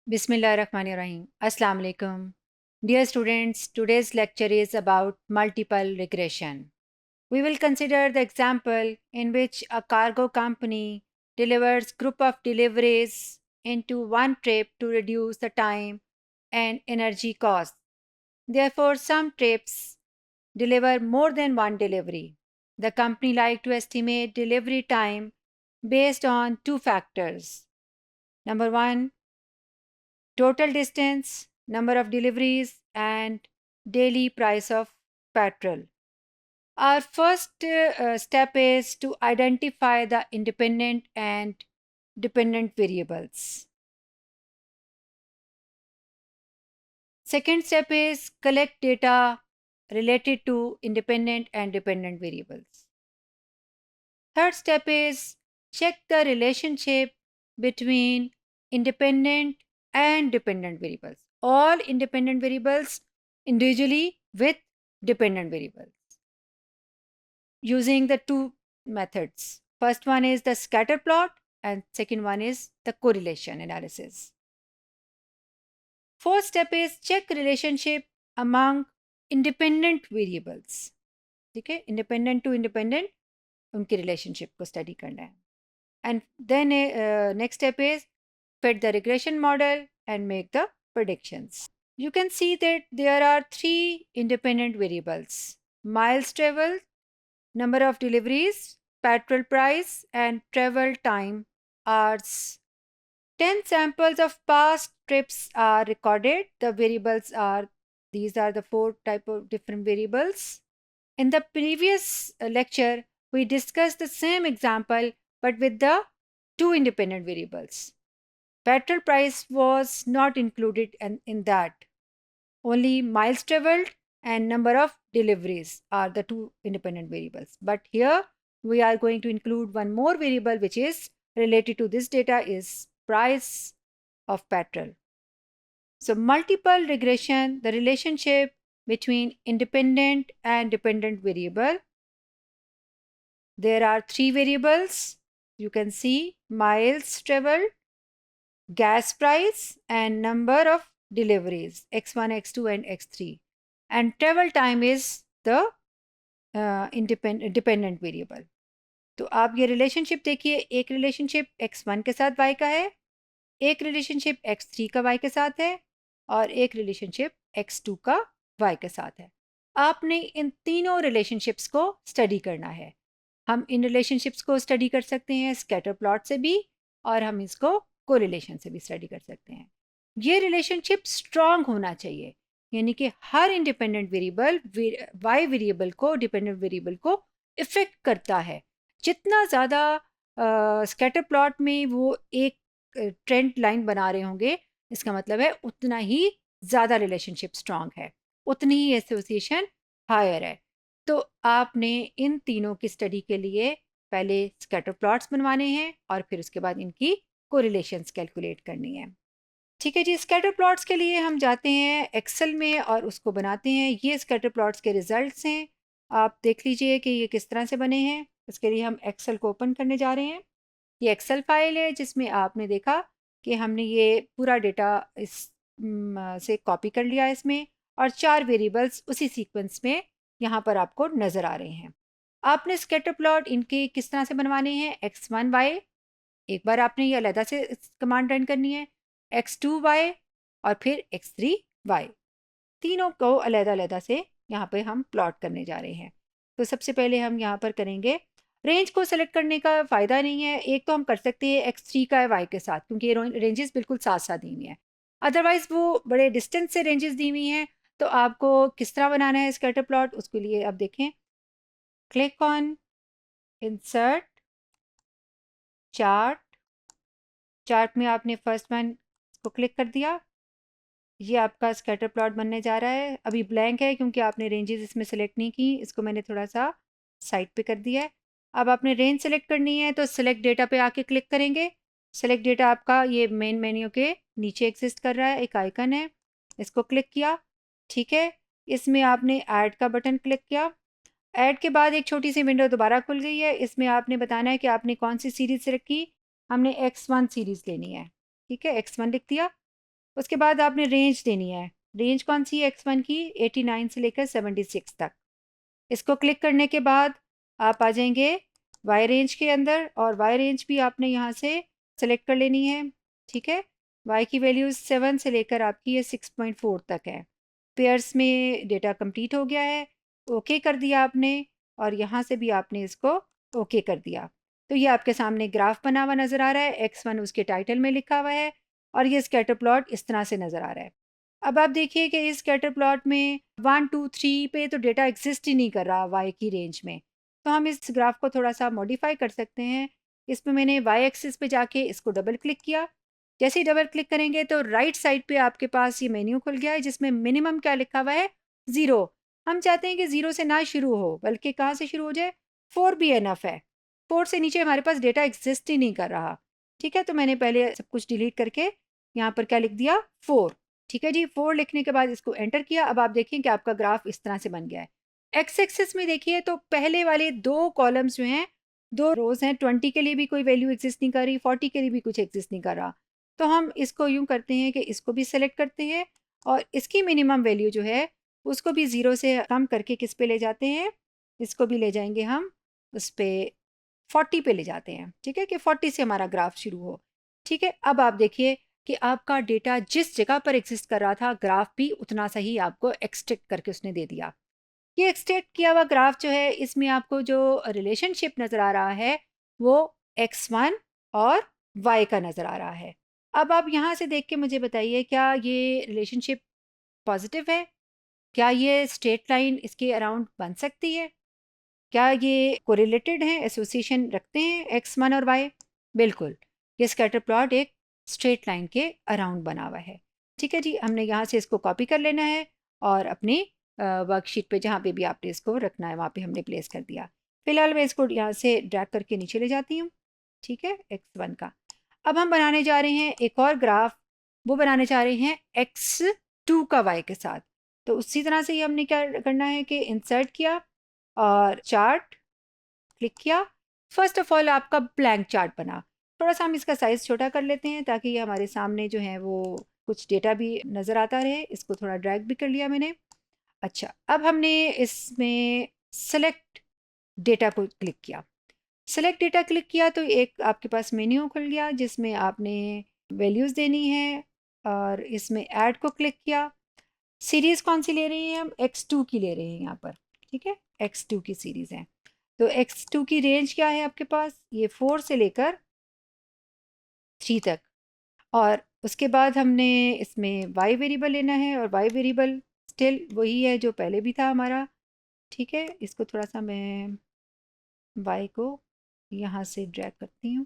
Bismillahirrahmanirrahim. Assalamu alaikum. Dear students, today's lecture is about multiple regression. We will consider the example in which a cargo company delivers group of deliveries into one trip to reduce the time and energy costs. Therefore, some trips deliver more than one delivery. The company like to estimate delivery time based on two factors. Number one, total distance, number of deliveries, and daily price of petrol. Our first step is to identify the independent and dependent variables. Second step is collect data related to independent and dependent variables. Third step is check the relationship between independent and dependent variables. All independent variables individually with dependent variables using the two methods. First one is the scatter plot and second one is the correlation analysis. Fourth step is check relationship among independent variables. ठीक है, independent to independent उनकी relationship को study करना है. And then next step is fit the regression model and make the predictions. You can see that there are three independent variables: miles traveled, number of deliveries, petrol price, and travel time hours. 10 samples of past trips are recorded. The variables are these are the four type of different variables. In the previous lecture, we discussed the same example but with the two independent variables. Petrol price was not included in that. Only miles traveled and number of deliveries are the two independent variables. But here we are going to include one more variable which is related to this data is price of petrol. So multiple regression, the relationship between independent and dependent variable. There are three variables. You can see miles traveled, gas price, and number of deliveries x1, x2, and x3. And travel time is the dependent variable. तो आप ये relationship देखिए, एक relationship x1 के साथ y का है, एक रिलेशनशिप x3 का y के साथ है और एक रिलेशनशिप x2 का y के साथ है. आपने इन तीनों रिलेशनशिप्स को स्टडी करना है. हम इन रिलेशनशिप्स को स्टडी कर सकते हैं स्कैटर प्लॉट से भी और हम इसको कोरिलेशन से भी स्टडी कर सकते हैं. ये रिलेशनशिप स्ट्रांग होना चाहिए, यानी कि हर इंडिपेंडेंट वेरिएबल वाई वेरिएबल को डिपेंडेंट वेरिएबल को इफेक्ट करता है. जितना ज़्यादा स्कैटर प्लॉट में वो एक ट्रेंड लाइन बना रहे होंगे, इसका मतलब है उतना ही ज़्यादा रिलेशनशिप स्ट्रांग है, उतनी ही एसोसिएशन हायर है. तो आपने इन तीनों की स्टडी के लिए पहले स्कैटर प्लॉट्स बनवाने हैं और फिर उसके बाद इनकी कोरिलेशंस कैलकुलेट करनी है. ठीक है जी, स्कैटर प्लॉट्स के लिए हम जाते हैं एक्सेल में और उसको बनाते हैं. ये स्कैटर प्लॉट्स के रिजल्ट्स हैं. आप देख लीजिए कि ये किस तरह से बने हैं. इसके लिए हम एक्सेल को ओपन करने जा रहे हैं. ये एक्सेल फाइल है जिसमें आपने देखा कि हमने ये पूरा डेटा इस से कॉपी कर लिया इसमें और चार वेरिएबल्स उसी सीक्वेंस में यहाँ पर आपको नज़र आ रहे हैं. आपने स्कैटर प्लॉट इनके किस तरह से बनवाने हैं. x1 y, एक बार आपने ये अलहदा से कमांड रन करनी है. x2 y और फिर x3 y, तीनों को अलहदा से यहाँ पे हम प्लॉट करने जा रहे हैं. तो सबसे पहले हम यहाँ पर करेंगे. रेंज को सेलेक्ट करने का फ़ायदा नहीं है. एक तो हम कर सकते हैं x3 का y के साथ क्योंकि ये रेंजेस बिल्कुल साथ साथ दी हुई हैं. अदरवाइज़ वो बड़े डिस्टेंस से रेंजेस दी हुई हैं. तो आपको किस तरह बनाना है स्कैटर प्लॉट, उसके लिए आप देखें. Click on insert chart. Chart में आपने फर्स्ट वन को क्लिक कर दिया. ये आपका स्कैटर प्लॉट बनने जा रहा है. अभी ब्लैंक है क्योंकि आपने रेंजेस इसमें सेलेक्ट नहीं की. इसको मैंने थोड़ा सा साइड पे कर दिया है. अब आपने रेंज सेलेक्ट करनी है तो सेलेक्ट डेटा पे आके क्लिक करेंगे. सेलेक्ट डेटा आपका ये मेन मेन्यू के नीचे एग्जिस्ट कर रहा है, एक आइकन है, इसको क्लिक किया. ठीक है, इसमें आपने ऐड का बटन क्लिक किया. ऐड के बाद एक छोटी सी विंडो दोबारा खुल गई है. इसमें आपने बताना है कि आपने कौन सी सीरीज़ सेलेक्ट की. हमने x1 सीरीज़ लेनी है. ठीक है, x1 लिख दिया. उसके बाद आपने रेंज देनी है। रेंज कौन सी है x1 की? 89 से लेकर 76 तक। इसको क्लिक करने के बाद आप आ जाएंगे वाई रेंज के अंदर, और वाई रेंज भी आपने यहाँ से सेलेक्ट कर लेनी है। ठीक है, वाई की वैल्यूज़ 7 से लेकर आपकी ये 6.4 तक है। पेयर्स में डेटा कंप्लीट हो गया है, ओके कर दिया आपने, और यहाँ से भी आपने इसको ओके कर दिया। तो ये आपके सामने ग्राफ बना हुआ नज़र आ रहा है, x1 उसके टाइटल में लिखा हुआ है, और ये स्कैटर प्लॉट इस तरह से नज़र आ रहा है। अब आप देखिए कि इस स्कैटर प्लॉट में 1 2 3 पे तो डेटा एग्जिस्ट ही नहीं कर रहा वाई की रेंज में। तो हम इस ग्राफ को थोड़ा सा मॉडिफाई कर सकते हैं। इसमें मैंने वाई एक्सिस पे जाके इसको डबल क्लिक किया। जैसे ही डबल क्लिक करेंगे तो राइट साइड पे आपके पास ये मेन्यू खुल गया है, जिसमें मिनिमम क्या लिखा हुआ है? 0। हम चाहते हैं कि 0 से ना शुरू हो, बल्कि कहाँ से शुरू हो जाए? 4 भी एनफ है। 4 से नीचे हमारे पास डेटा एग्जिस्ट ही नहीं कर रहा। ठीक है, तो मैंने पहले सब कुछ डिलीट करके यहाँ पर क्या लिख दिया? 4। ठीक है जी, 4 लिखने के बाद इसको एंटर किया। अब आप देखिए कि आपका ग्राफ इस तरह से बन गया है। एक्स एक्सिस में देखिए तो पहले वाले 2 कॉलम्स जो हैं, 2 रोज़ हैं, 20 के लिए भी कोई वैल्यू एग्जिस्ट नहीं कर रही, 40 के लिए भी कुछ एग्जिस्ट नहीं कर रहा। तो हम इसको यूँ करते हैं कि इसको भी सेलेक्ट करते हैं, और इसकी मिनिमम वैल्यू जो है उसको भी 0 से कम करके किस पे ले जाते हैं? इसको भी ले जाएंगे हम उस पे 40 पे ले जाते हैं। ठीक है, कि 40 से हमारा ग्राफ शुरू हो। ठीक है, अब आप देखिए कि आपका डेटा जिस जगह पर एग्जिस्ट कर रहा था, ग्राफ भी उतना सा ही आपको एक्सट्रैक्ट करके उसने दे दिया। ये एक्सट्रैक्ट किया हुआ ग्राफ जो है, इसमें आपको जो रिलेशनशिप नज़र आ रहा है वो x1 और y का नज़र आ रहा है। अब आप यहाँ से देख के मुझे बताइए, क्या ये रिलेशनशिप पॉजिटिव है? क्या ये स्ट्रेट लाइन इसके अराउंड बन सकती है? क्या ये कोरिलेटेड हैं, एसोसिएशन रखते हैं x1 और y? बिल्कुल, ये स्कैटर प्लॉट एक स्ट्रेट लाइन के अराउंड बना हुआ है। ठीक है जी, हमने यहाँ से इसको कॉपी कर लेना है, और अपनी वर्कशीट पे जहाँ पे भी आपने इसको रखना है वहाँ पे हमने प्लेस कर दिया। फिलहाल मैं इसको यहाँ से ड्रैग करके नीचे ले जाती हूँ। ठीक है, x1 का। अब हम बनाने जा रहे हैं एक और ग्राफ, वो बनाने जा रहे हैं x2 का y के साथ। तो उसी तरह से ही हमने क्या करना है कि इंसर्ट किया और चार्ट क्लिक किया। फर्स्ट ऑफ ऑल आपका ब्लैंक चार्ट बना। थोड़ा सा हम इसका साइज़ छोटा कर लेते हैं ताकि ये हमारे सामने जो है वो कुछ डेटा भी नज़र आता रहे। इसको थोड़ा ड्रैग भी कर लिया मैंने। अच्छा, अब हमने इसमें सेलेक्ट डेटा को क्लिक किया। सेलेक्ट डेटा क्लिक किया तो एक आपके पास मेन्यू खुल गया जिसमें आपने वैल्यूज़ देनी है, और इसमें ऐड को क्लिक किया। सीरीज़ कौन सी ले रहे हैं? हम x2 की ले रहे हैं यहाँ पर। ठीक है, x2 की सीरीज़ है। तो x2 की रेंज क्या है आपके पास? ये 4 से लेकर 3 तक। और उसके बाद हमने इसमें y वेरिएबल लेना है, और y वेरिएबल स्टिल वही है जो पहले भी था हमारा। ठीक है, इसको थोड़ा सा मैं y को यहाँ से ड्रैग करती हूँ।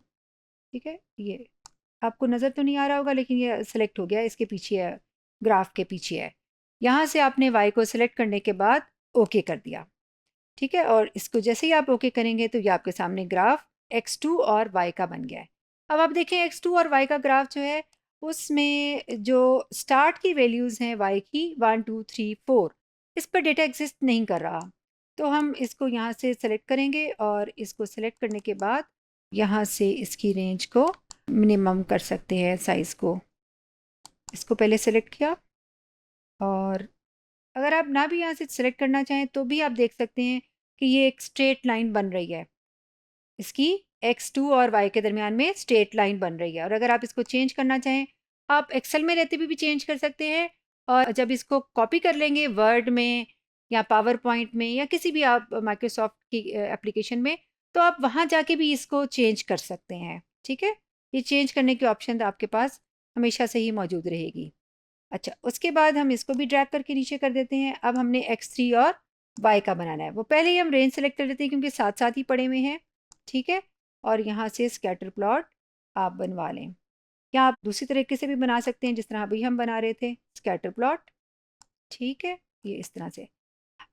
ठीक है, ये आपको नज़र तो नहीं आ रहा होगा, लेकिन ये सेलेक्ट हो गया, इसके पीछे है, ग्राफ के पीछे है। यहाँ से आपने y को सिलेक्ट करने के बाद ओके कर दिया। ठीक है, और इसको जैसे ही आप ओके करेंगे तो ये आपके सामने ग्राफ x2 और y का बन गया है। अब आप देखें x2 और y का ग्राफ जो है, उसमें जो स्टार्ट की वैल्यूज़ हैं y की 1 2 3 4, इस पर डेटा एग्जिस्ट नहीं कर रहा। तो हम इसको यहाँ से सेलेक्ट करेंगे, और इसको सेलेक्ट करने के बाद यहाँ से इसकी रेंज को मिनिमम कर सकते हैं, साइज़ को। इसको पहले सेलेक्ट किया, और अगर आप ना भी यहाँ से सेलेक्ट करना चाहें तो भी आप देख सकते हैं कि ये एक स्ट्रेट लाइन बन रही है। इसकी x2 और y के दरमियान में स्ट्रेट लाइन बन रही है। और अगर आप इसको चेंज करना चाहें, आप एक्सेल में रहते हुए भी चेंज कर सकते हैं, और जब इसको कॉपी कर लेंगे वर्ड में या पावर पॉइंट में या किसी भी आप माइक्रोसॉफ्ट की एप्लीकेशन में, तो आप वहाँ जाके भी इसको चेंज कर सकते हैं। ठीक है, ये चेंज करने की ऑप्शन आपके पास हमेशा से ही मौजूद रहेगी। अच्छा, उसके बाद हम इसको भी ड्रैग करके नीचे कर देते हैं। अब हमने x3 और y का बनाना है। वो पहले ही हम रेंज सेलेक्ट कर लेते हैं क्योंकि साथ साथ ही पड़े हुए हैं। ठीक है, और यहाँ से स्कैटर प्लॉट आप बनवा लें, या आप दूसरी तरीके से भी बना सकते हैं जिस तरह अभी हम बना रहे थे, स्कैटर प्लॉट। ठीक है, ये इस तरह से।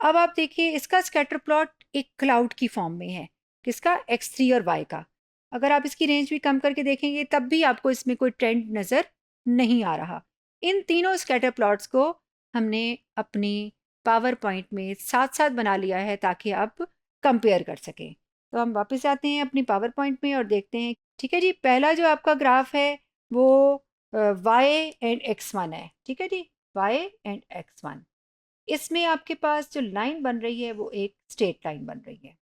अब आप देखिए इसका स्कैटर प्लॉट एक क्लाउड की फॉर्म में है। किसका? x3 और y का। अगर आप इसकी रेंज भी कम करके देखेंगे तब भी आपको इसमें कोई ट्रेंड नज़र नहीं आ रहा। इन तीनों स्कैटर प्लॉट्स को हमने अपनी पावर पॉइंट में साथ साथ बना लिया है ताकि आप कंपेयर कर सकें। तो हम वापस आते हैं अपनी पावर पॉइंट में और देखते हैं। ठीक है जी, पहला जो आपका ग्राफ है वो वाई एंड x1 है, ठीक है जी, वाई एंड x1। इसमें आपके पास जो लाइन बन रही है वो एक स्ट्रेट लाइन बन रही है।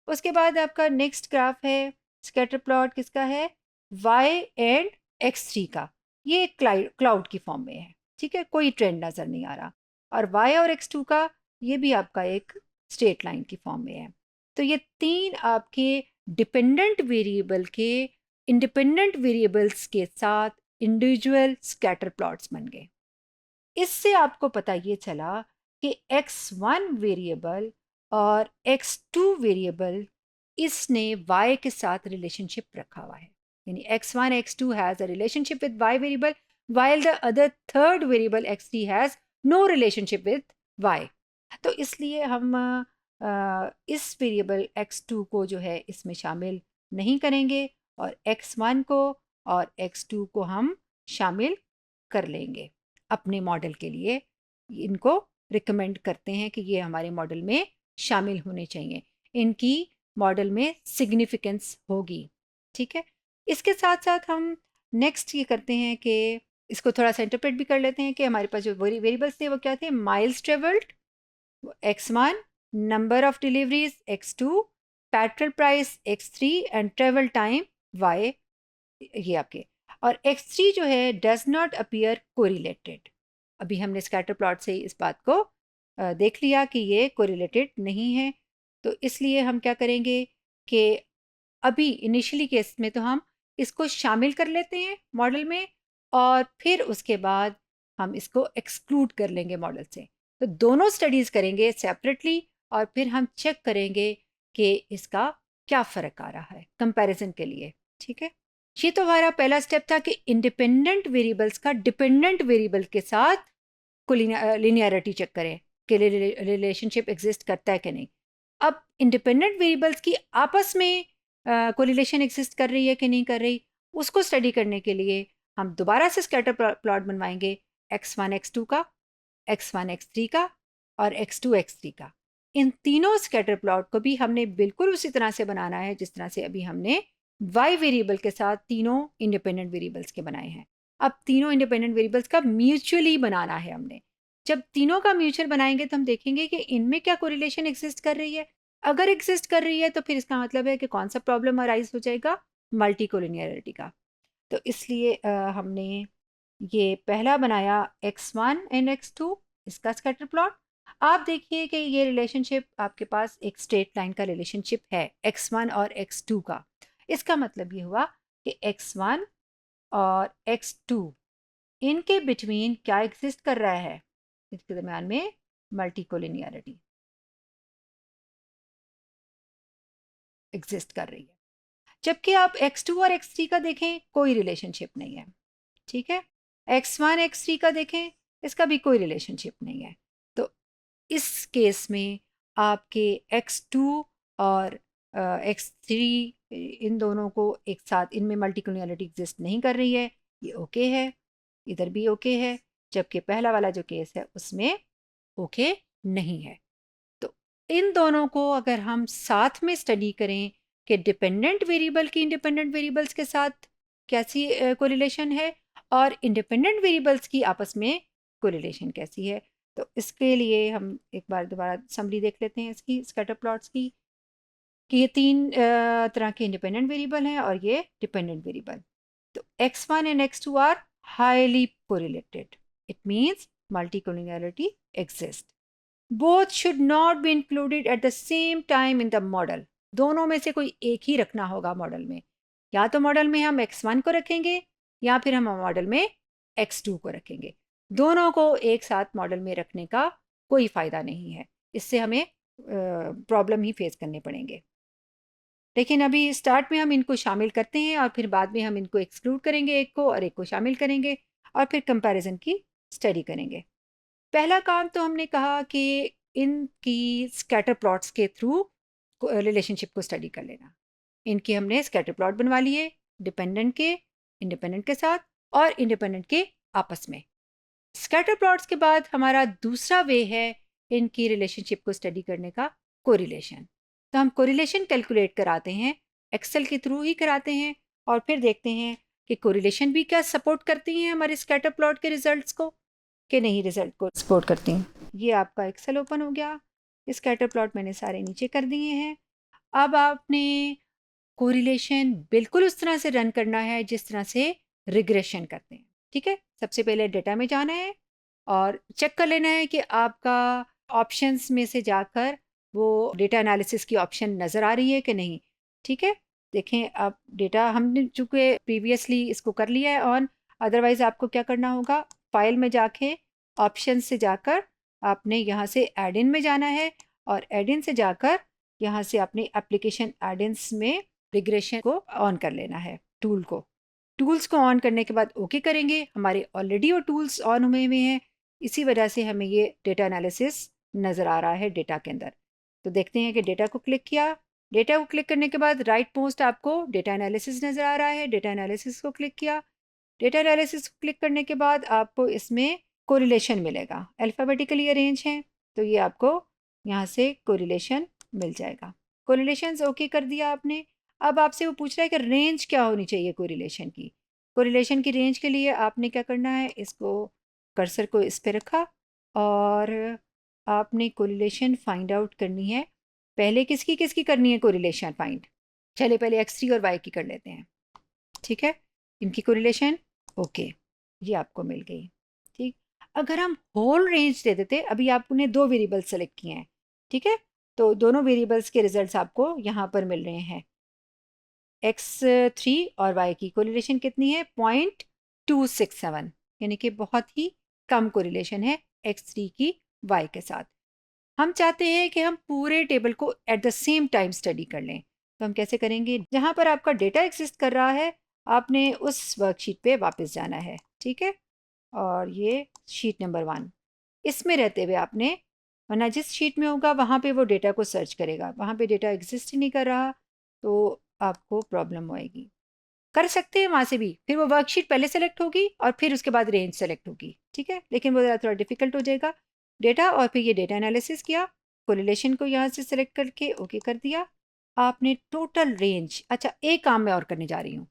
उसके बाद आपका नेक्स्ट ग्राफ है, स्कैटर प्लॉट किसका है, वाई एंड x3 का। ये क्लाउड की फॉर्म में है, ठीक है, कोई ट्रेंड नज़र नहीं आ रहा। और वाई और x2 का ये भी आपका एक स्ट्रेट लाइन की फॉर्म में है। तो ये तीन आपके डिपेंडेंट वेरिएबल के इंडिपेंडेंट वेरिएबल्स के साथ इंडिविजुअल स्कैटर प्लॉट्स बन गए। इससे आपको पता ये चला कि x1 वेरिएबल और x2 वेरिएबल इसने y के साथ रिलेशनशिप रखा हुआ है, यानी x1 x2 has a relationship with y variable while the other third variable x3 has no relationship with y। तो इसलिए हम इस वेरिएबल x2 को जो है इसमें शामिल नहीं करेंगे और x1 को और x2 को हम शामिल कर लेंगे अपने मॉडल के लिए। इनको रिकमेंड करते हैं कि ये हमारे मॉडल में शामिल होने चाहिए, इनकी मॉडल में सिग्निफिकेंस होगी, ठीक है। इसके साथ साथ हम नेक्स्ट ये करते हैं कि इसको थोड़ा सा इंटरप्रेट भी कर लेते हैं कि हमारे पास जो वेरिएबल्स थे वो क्या थे, miles travelled x1, number of deliveries x2, petrol price x3 and travel time y, ये आपके। और x3 जो है डज नॉट अपीयर कोरिलेटेड। अभी हमने स्कैटर प्लॉट से इस बात को देख लिया कि ये कोरिलेटेड नहीं है। तो इसलिए हम क्या करेंगे कि अभी इनिशियली केस में तो हम इसको शामिल कर लेते हैं मॉडल में और फिर उसके बाद हम इसको एक्सक्लूड कर लेंगे मॉडल से। तो दोनों स्टडीज़ करेंगे सेपरेटली और फिर हम चेक करेंगे कि इसका क्या फ़र्क आ रहा है कंपैरिजन के लिए, ठीक है। ये तो हमारा पहला स्टेप था कि इंडिपेंडेंट वेरिएबल्स का डिपेंडेंट वेरिएबल के साथ को लिनियरिटी चेक करें कि रिलेशनशिप एग्जिस्ट करता है कि नहीं। अब इंडिपेंडेंट वेरिएबल्स की आपस में कोरिलेशन एग्जिस्ट कर रही है कि नहीं कर रही, उसको स्टडी करने के लिए हम दोबारा से स्कैटर प्लॉट बनवाएंगे x1 x2 का, x1 x3 का और x2 x3 का। इन तीनों स्कैटर प्लॉट को भी हमने बिल्कुल उसी तरह से बनाना है जिस तरह से अभी हमने y वेरिएबल के साथ तीनों इंडिपेंडेंट वेरिएबल्स के बनाए हैं। अब तीनों इंडिपेंडेंट वेरिएबल्स का म्यूचुअली बनाना है हमने। जब तीनों का म्यूचुअल बनाएंगे तो हम देखेंगे कि इनमें क्या कोरिलेशन एग्जिस्ट कर रही है। अगर एग्जिस्ट कर रही है तो फिर इसका मतलब है कि कौन सा प्रॉब्लम अराइज हो जाएगा, मल्टी कोलिनियरिटी का। तो इसलिए हमने ये पहला बनाया x1 एंड x2 इसका स्कैटर प्लॉट। आप देखिए कि ये रिलेशनशिप आपके पास एक स्ट्रेट लाइन का रिलेशनशिप है x1 और x2 का। इसका मतलब ये हुआ कि x1 और x2 इनके बिटवीन क्या एग्जिस्ट कर रहा है, इसके दरम्यान में मल्टी कोलिनियरिटी एग्जिस्ट कर रही है। जबकि आप x2 और x3 का देखें कोई रिलेशनशिप नहीं है, ठीक है। x1 x3 का देखें इसका भी कोई रिलेशनशिप नहीं है। तो इस केस में आपके x2 और x3 इन दोनों को एक साथ इनमें मल्टीकुलियरिटी एग्जिस्ट नहीं कर रही है, ये ओके है, इधर भी ओके है। जबकि पहला वाला जो केस है उसमें ओके नहीं है। तो इन दोनों को अगर हम साथ में स्टडी करें कि डिपेंडेंट वेरिएबल की इंडिपेंडेंट वेरिएबल्स के साथ कैसी कोरिलेशन है और इंडिपेंडेंट वेरिएबल्स की आपस में कोरिलेशन कैसी है, तो इसके लिए हम एक बार दोबारा समरी देख लेते हैं इसकी स्कैटर प्लॉट्स की कि ये तीन तरह के इंडिपेंडेंट वेरिएबल हैं और ये डिपेंडेंट वेरिएबल। तो x1 and x2 are highly correlated, it means multi collinearity exist. Both should not be included at the same time in the model. दोनों में से कोई एक ही रखना होगा मॉडल में। या तो मॉडल में हम x1 को रखेंगे या फिर हम मॉडल में x2 को रखेंगे। दोनों को एक साथ मॉडल में रखने का कोई फ़ायदा नहीं है, इससे हमें प्रॉब्लम ही फेस करने पड़ेंगे। लेकिन अभी स्टार्ट में हम इनको शामिल करते हैं और फिर बाद में हम इनको एक्सक्लूड करेंगे एक को और एक को शामिल करेंगे और फिर कंपैरिजन की स्टडी करेंगे। पहला काम तो हमने कहा कि इनकी स्कैटर प्लॉट्स के थ्रू रिलेशनशिप को स्टडी कर लेना। इनकी हमने स्कैटर प्लॉट बनवा लिए डिपेंडेंट के, इंडिपेंडेंट के साथ और इंडिपेंडेंट के आपस में। स्कैटर प्लॉट्स के बाद हमारा दूसरा वे है इनकी रिलेशनशिप को स्टडी करने का कोरिलेशन। तो हम कोरिलेशन कैलकुलेट कराते हैं, एक्सेल के थ्रू ही कराते हैं और फिर देखते हैं कि कोरिलेशन भी क्या सपोर्ट करती हैं हमारे स्कैटर प्लॉट के रिजल्ट्स को कि नहीं रिजल्ट को सपोर्ट करती हैं। ये आपका एक्सेल ओपन हो गया, स्कैटर प्लॉट मैंने सारे नीचे कर दिए हैं। अब आपने कोरिलेशन बिल्कुल उस तरह से रन करना है जिस तरह से रिग्रेशन करते हैं। ठीक है, सबसे पहले डेटा में जाना है और चेक कर लेना है कि आपका ऑप्शंस में से जाकर वो डेटा एनालिसिस की ऑप्शन नज़र आ रही है कि नहीं। ठीक है, देखें अब डेटा हमने चूँकि प्रीवियसली इसको कर लिया है ऑन, अदरवाइज़ आपको क्या करना होगा, फाइल में जाके ऑप्शन से जाकर आपने यहाँ से एड इन में जाना है और एड इन से जाकर यहाँ से अपने एप्लीकेशन एड इन्स में रिग्रेशन को ऑन कर लेना है, टूल को। टूल्स को ऑन करने के बाद ओके करेंगे, हमारे ऑलरेडी वो टूल्स ऑन हुए हुए हैं, इसी वजह से हमें ये डेटा एनालिसिस नज़र आ रहा है डेटा के अंदर। तो देखते हैं कि डेटा को क्लिक किया, डेटा को क्लिक करने के बाद राइट मोस्ट आपको डेटा एनालिसिस नज़र आ रहा है, डेटा एनालिसिस को क्लिक किया। डेटा एनालिसिस को क्लिक करने के बाद आपको इसमें कोरिलेशन मिलेगा, अल्फ़ाबेटिकली अरेंज हैं, तो ये आपको यहाँ से कोरिलेशन मिल जाएगा। कोरिलेशंस ओके कर दिया आपने। अब आपसे वो पूछ रहा है कि रेंज क्या होनी चाहिए कोरिलेशन की। कोरिलेशन की रेंज के लिए आपने क्या करना है, इसको कर्सर को इस पे रखा और आपने कोरिलेशन फाइंड आउट करनी है। पहले किसकी किसकी करनी है कोरिलेशन फाइंड, चलिए पहले x3 और y की कर लेते हैं। ठीक है, इनकी कोरिलेशन ओके, ये आपको मिल गई। ठीक, अगर हम होल रेंज दे देते, अभी आपने दो वेरिएबल सेलेक्ट किए हैं, ठीक है, तो दोनों वेरिएबल्स के रिजल्ट्स आपको यहाँ पर मिल रहे हैं। x3 और y की कोरिलेशन कितनी है, 0.267, यानी कि बहुत ही कम कोरिलेशन है x3 की y के साथ। हम चाहते हैं कि हम पूरे टेबल को eight the same time study कर लें, तो हम कैसे करेंगे, जहाँ पर आपका डेटा एग्जिस्ट कर रहा है आपने उस वर्कशीट पे वापस जाना है। ठीक है, और ये शीट नंबर 1, इसमें रहते हुए आपने, वरना जिस शीट में होगा वहाँ पे वो डेटा को सर्च करेगा, वहाँ पे डेटा एग्जिस्ट ही नहीं कर रहा तो आपको प्रॉब्लम आएगी। कर सकते हैं वहाँ से भी, फिर वो वर्कशीट पहले सेलेक्ट होगी और फिर उसके बाद रेंज सेलेक्ट होगी। ठीक है, लेकिन वो ज़रा थोड़ा डिफिकल्ट हो जाएगा। डेटा और फिर ये डेटा एनालिसिस किया, कोरिलेशन को यहाँ से सेलेक्ट करके ओके कर दिया आपने। टोटल रेंज, अच्छा एक काम मैं और करने जा रही हूँ,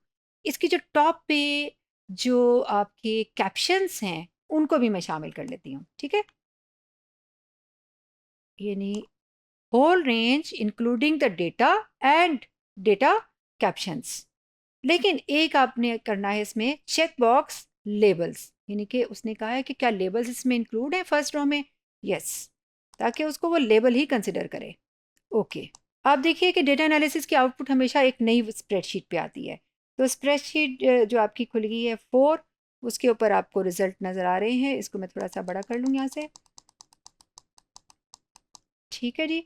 इसकी जो टॉप पे जो आपके कैप्शंस हैं उनको भी मैं शामिल कर लेती हूँ। ठीक है, यानी whole range including the data and data captions. लेकिन एक आपने करना है इसमें चेक बॉक्स लेबल्स, यानी कि उसने कहा है कि क्या लेबल्स इसमें इंक्लूड है फर्स्ट रो में, यस, ताकि उसको वो लेबल ही कंसिडर करे। ओके, आप देखिए कि डेटा एनालिसिस की आउटपुट हमेशा एक नई स्प्रेडशीट पे आती है, तो स्प्रेडशीट जो आपकी खुल गई है 4, उसके ऊपर आपको रिजल्ट नज़र आ रहे हैं। इसको मैं थोड़ा सा बड़ा कर लूँ यहाँ से। ठीक है जी,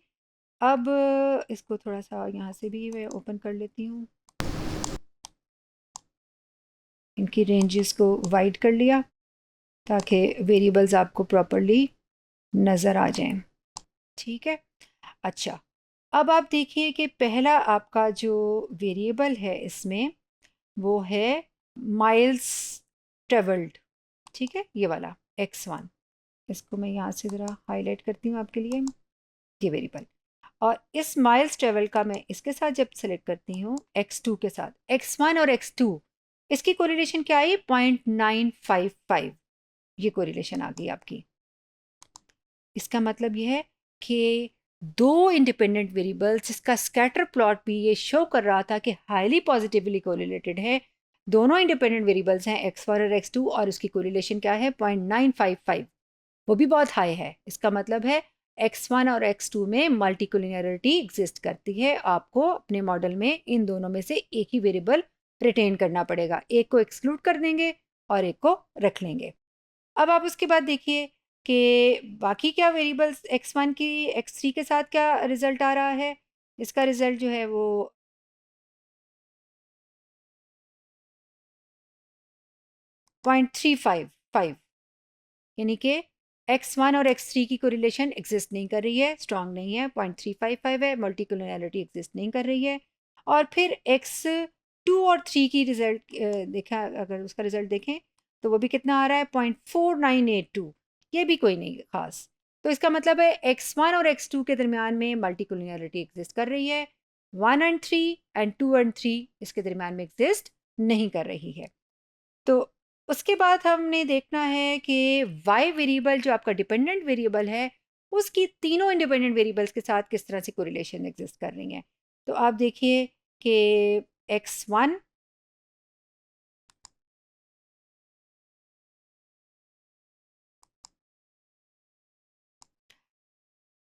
अब इसको थोड़ा सा यहाँ से भी मैं ओपन कर लेती हूँ, इनकी रेंजेस को वाइड कर लिया ताकि वेरिएबल्स आपको प्रॉपरली नज़र आ जाएं। ठीक है, अच्छा अब आप देखिए कि पहला आपका जो वेरिएबल है इसमें वो है माइल्स ट्रेवल्ड। ठीक है, ये वाला x1, इसको मैं यहाँ से ज़रा हाईलाइट करती हूँ आपके लिए, ये वेरिएबल। और इस माइल्स ट्रेवल का मैं इसके साथ जब सेलेक्ट करती हूँ x2 के साथ, x1 और x2 इसकी कोरिलेशन क्या आई, 0.955, ये कोरिलेशन आ गई आपकी। इसका मतलब ये है कि दो इंडिपेंडेंट वेरिएबल्स जिसका स्कैटर प्लॉट भी ये शो कर रहा था कि हाईली पॉजिटिवली कोरिलेटेड है, दोनों इंडिपेंडेंट वेरिएबल्स हैं x1 और x2 और उसकी कोरिलेशन क्या है 0.955, वो भी बहुत हाई है। इसका मतलब है x1 और x2 में मल्टीकोलिनियरिटी एग्जिस्ट करती है। आपको अपने मॉडल में इन दोनों में से एक ही वेरिएबल रिटेन करना पड़ेगा, एक को एक्सक्लूड कर देंगे और एक को रख लेंगे। अब आप उसके बाद देखिए कि बाकी क्या वेरिएबल्स x1 की x3 के साथ क्या रिजल्ट आ रहा है। इसका रिजल्ट जो है वो 0.355, यानी कि x1 और x3 की कोरिलेशन एग्जिस्ट नहीं कर रही है, स्ट्रांग नहीं है, 0.355 है, मल्टीकोलिनियरिटी एग्जिस्ट नहीं कर रही है। और फिर x2 और 3 की रिजल्ट देखा, अगर उसका रिजल्ट देखें तो वो भी कितना आ रहा है 0.4982, ये भी कोई नहीं खास। तो इसका मतलब है x1 और x2 के दरमियान में मल्टीकोलिनियरिटी एग्जिस्ट कर रही है, 1 एंड 3 एंड 2 एंड 3 इसके दरमियान में एग्जिस्ट नहीं कर रही है। तो उसके बाद हमने देखना है कि वाई वेरिएबल जो आपका डिपेंडेंट वेरिएबल है, उसकी तीनों इंडिपेंडेंट वेरिएबल्स के साथ किस तरह से कोरिलेशन एग्जिस्ट कर रही हैं। तो आप देखिए कि x1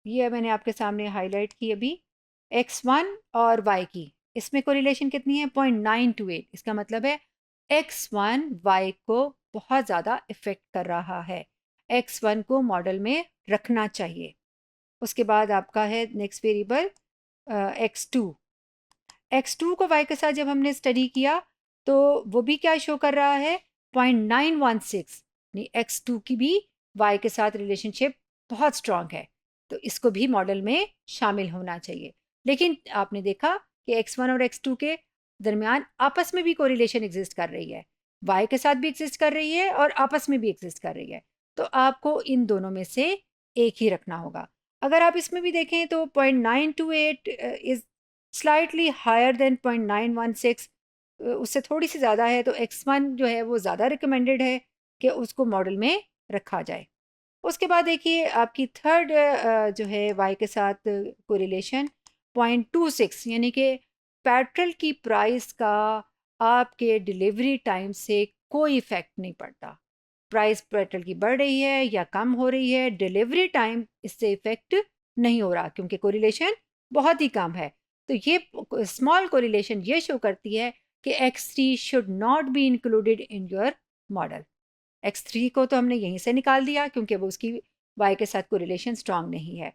ये मैंने आपके सामने हाईलाइट की अभी, x1 और y की इसमें कोरिलेशन कितनी है 0.928। इसका मतलब है x1 y को बहुत ज़्यादा इफ़ेक्ट कर रहा है, x1 को मॉडल में रखना चाहिए। उसके बाद आपका है नेक्स्ट वेरिएबल x2। x2 को y के साथ जब हमने स्टडी किया तो वो भी क्या शो कर रहा है 0.916, नहीं x2 की भी y के साथ रिलेशनशिप बहुत स्ट्रांग है, तो इसको भी मॉडल में शामिल होना चाहिए। लेकिन आपने देखा कि x1 और x2 के दरमियान आपस में भी कोरिलेशन एग्जिस्ट कर रही है, y के साथ भी एग्जिस्ट कर रही है और आपस में भी एग्जिस्ट कर रही है। तो आपको इन दोनों में से एक ही रखना होगा। अगर आप इसमें भी देखें तो 0.928 इज स्लाइटली हायर देन 0.916, उससे थोड़ी सी ज़्यादा है, तो x1 जो है वो ज़्यादा रिकमेंडेड है कि उसको मॉडल में रखा जाए। उसके बाद देखिए आपकी थर्ड जो है y के साथ कोरिलेशन 0.26, यानी कि पेट्रोल की प्राइस का आपके डिलीवरी टाइम से कोई इफ़ेक्ट नहीं पड़ता। प्राइस पेट्रोल की बढ़ रही है या कम हो रही है, डिलीवरी टाइम इससे इफ़ेक्ट नहीं हो रहा क्योंकि कोरिलेशन बहुत ही कम है। तो ये स्मॉल कोरिलेशन ये शो करती है कि x3 should not be included in your model. x3 को तो हमने यहीं से निकाल दिया क्योंकि वो उसकी y के साथ कोरिलेशन स्ट्रांग नहीं है।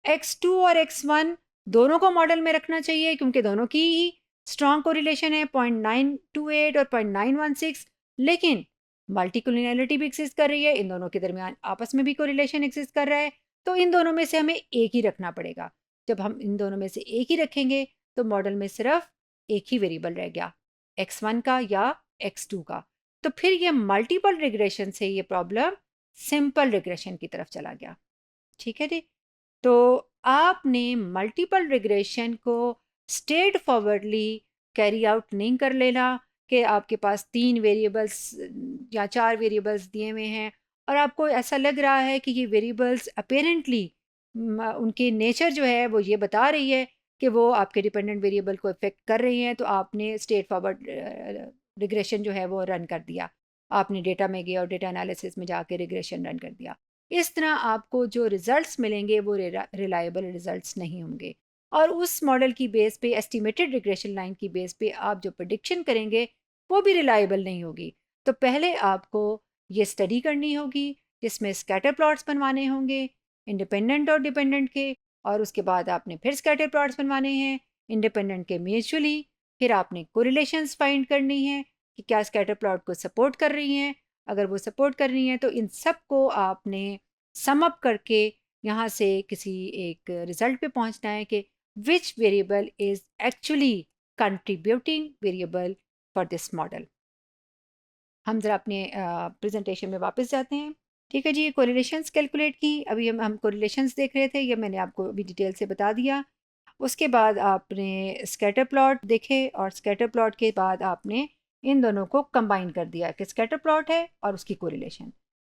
x2 और x1 दोनों को मॉडल में रखना चाहिए क्योंकि दोनों की ही स्ट्रांग कोरिलेशन है 0.928 और 0.916, लेकिन मल्टीकुलिनैरिटी भी एग्जिस्ट कर रही है, इन दोनों के दरमियान आपस में भी कोरिलेशन एग्जिस्ट कर रहा है, तो इन दोनों में से हमें एक ही रखना पड़ेगा। जब हम इन दोनों में से एक ही रखेंगे तो मॉडल में सिर्फ एक ही वेरिएबल रह गया, x1 का या x2 का। तो फिर ये मल्टीपल रिग्रेशन से ये प्रॉब्लम सिंपल रिग्रेशन की तरफ चला गया। ठीक है जी। तो आपने मल्टीपल रिग्रेशन को स्ट्रेट फॉरवर्डली कैरी आउट नहीं कर लेना कि आपके पास 3 वेरिएबल्स या 4 वेरिएबल्स दिए हुए हैं और आपको ऐसा लग रहा है कि ये वेरिएबल्स अपेरेंटली उनकी नेचर जो है वो ये बता रही है कि वो आपके डिपेंडेंट वेरिएबल को इफेक्ट कर रही हैं, तो आपने स्ट्रेट फॉरवर्ड रिग्रेशन जो है वो रन कर दिया। आपने डेटा में गए और डेटा एनालिसिस में जाके रिग्रेशन रन कर दिया। इस तरह आपको जो रिजल्ट्स मिलेंगे वो रिलायबल रिजल्ट्स नहीं होंगे और उस मॉडल की बेस पे एस्टिमेटेड रिग्रेशन लाइन की बेस पे आप जो प्रेडिक्शन करेंगे वो भी रिलायबल नहीं होगी। तो पहले आपको ये स्टडी करनी होगी जिसमें स्कैटर प्लॉट्स बनवाने होंगे इंडिपेंडेंट और डिपेंडेंट के, और उसके बाद आपने फिर स्कैटर प्लॉट्स बनवाने हैं इंडिपेंडेंट के म्यूचुअली, फिर आपने कोरिलेशंस फाइंड करनी है कि क्या स्कैटर प्लॉट को सपोर्ट कर रही हैं। अगर वो सपोर्ट कर रही हैं तो इन सब को आपने सम अप करके यहाँ से किसी एक रिजल्ट पे पहुँचना है कि which variable is actually contributing variable for this model. हम ज़रा अपने प्रेजेंटेशन में वापस जाते हैं। ठीक है जी, कोरिलेशंस कैलकुलेट की, अभी हम कोरिलेशंस देख रहे थे, ये मैंने आपको अभी डिटेल से बता दिया। उसके बाद आपने स्कैटर प्लॉट देखे और स्कैटर प्लॉट के बाद आपने इन दोनों को कंबाइन कर दिया कि स्कैटर प्लॉट है और उसकी कोरिलेशन।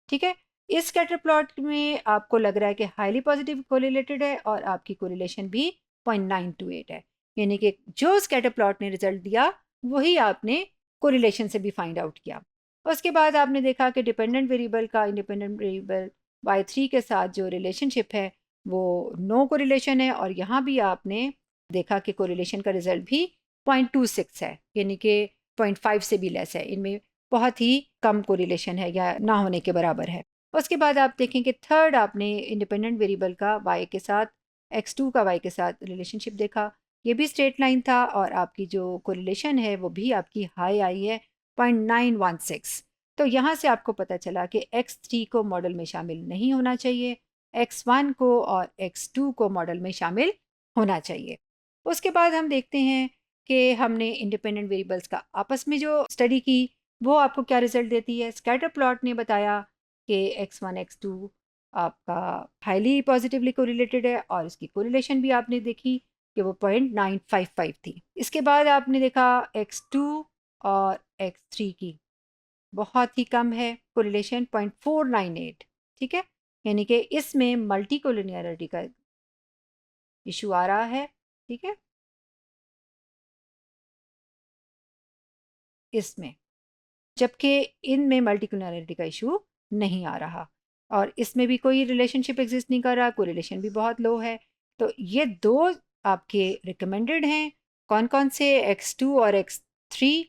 ठीक है, इस स्कैटर प्लॉट में आपको लग रहा है कि हाईली पॉजिटिव कोरिलेटेड है और आपकी कोरिलेशन भी 0.928 है, यानी कि जो स्कैटर प्लॉट ने रिजल्ट दिया वही आपने कोरिलेशन से भी फाइंड आउट किया। उसके बाद आपने देखा कि डिपेंडेंट वेरिएबल का इंडिपेंडेंट वेरिएबल y3 के साथ जो रिलेशनशिप है वो नो कोरिलेशन है, और यहाँ भी आपने देखा कि कोरिलेशन का रिजल्ट भी 0.26 है, यानी कि 0.5 से भी लेस है, इनमें बहुत ही कम कोरिलेशन है या ना होने के बराबर है। उसके बाद आप देखें कि थर्ड आपने इंडिपेंडेंट वेरिएबल का y के साथ x2 का y के साथ रिलेशनशिप देखा, ये भी स्ट्रेट लाइन था और आपकी जो कोरिलेशन है वो भी आपकी हाई आई है 0.916। तो यहाँ से आपको पता चला कि x3 को मॉडल में शामिल नहीं होना चाहिए, x1 को और x2 को मॉडल में शामिल होना चाहिए। उसके बाद हम देखते हैं कि हमने इंडिपेंडेंट वेरिएबल्स का आपस में जो स्टडी की वो आपको क्या रिजल्ट देती है। स्कैटर प्लॉट ने बताया कि x1 x2 आपका हाईली पॉजिटिवली कोरिलेटेड है और इसकी कोरिलेशन भी आपने देखी कि वो 0.955 थी। इसके बाद आपने देखा x2 और x3 की बहुत ही कम है, कोरिलेशन 0.498, ठीक है, यानी कि इसमें मल्टी कोलिनियरिटी का इशू आ रहा है, ठीक है, इसमें, जबकि इनमें मल्टी कोलिनियरिटी का इशू नहीं आ रहा और इसमें भी कोई रिलेशनशिप एग्जिस्ट नहीं कर रहा, कोरिलेशन भी बहुत लो है। तो ये दो आपके रिकमेंडेड हैं, कौन कौन से, X2 और X3,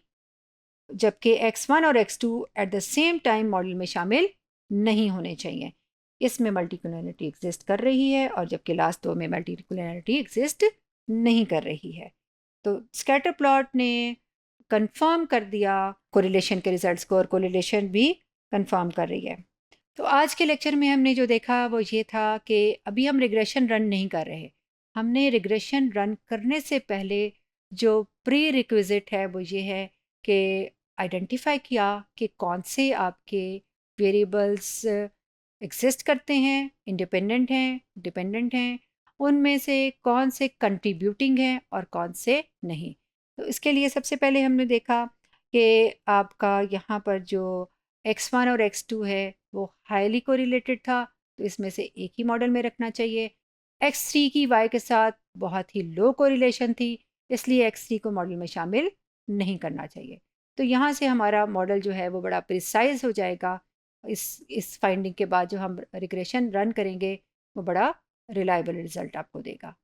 जबकि X1 और X2 eight the same time model में शामिल नहीं होने चाहिए। इसमें मल्टीकुलरिटी एग्जिस्ट कर रही है और जबकि लास्ट दो में मल्टीकुलरिटी एग्जिस्ट नहीं कर रही है। तो स्कैटर प्लॉट ने कंफर्म कर दिया कोरिलेशन के रिजल्ट्स को और कोरिलेशन भी कंफर्म कर रही है। तो आज के लेक्चर में हमने जो देखा वो ये था कि अभी हम रिग्रेशन रन नहीं कर रहे, हमने रिग्रेशन रन करने से पहले जो प्री रिक्विजिट है वो ये है कि आइडेंटिफाई किया कि कौन से आपके वेरिएबल्स एग्जिस्ट करते हैं, इंडिपेंडेंट हैं, डिपेंडेंट हैं, उनमें से कौन से कंट्रीब्यूटिंग हैं और कौन से नहीं। तो इसके लिए सबसे पहले हमने देखा कि आपका यहाँ पर जो X1 और X2 है वो हाईली कोरिलेटेड था, तो इसमें से एक ही मॉडल में रखना चाहिए। X3 की Y के साथ बहुत ही लो कोरिलेशन थी, इसलिए X3 को मॉडल में शामिल नहीं करना चाहिए। तो यहाँ से हमारा मॉडल जो है वो बड़ा प्रिसाइज हो जाएगा। इस फाइंडिंग के बाद जो हम रिग्रेशन रन करेंगे वो बड़ा रिलायबल रिजल्ट आपको देगा।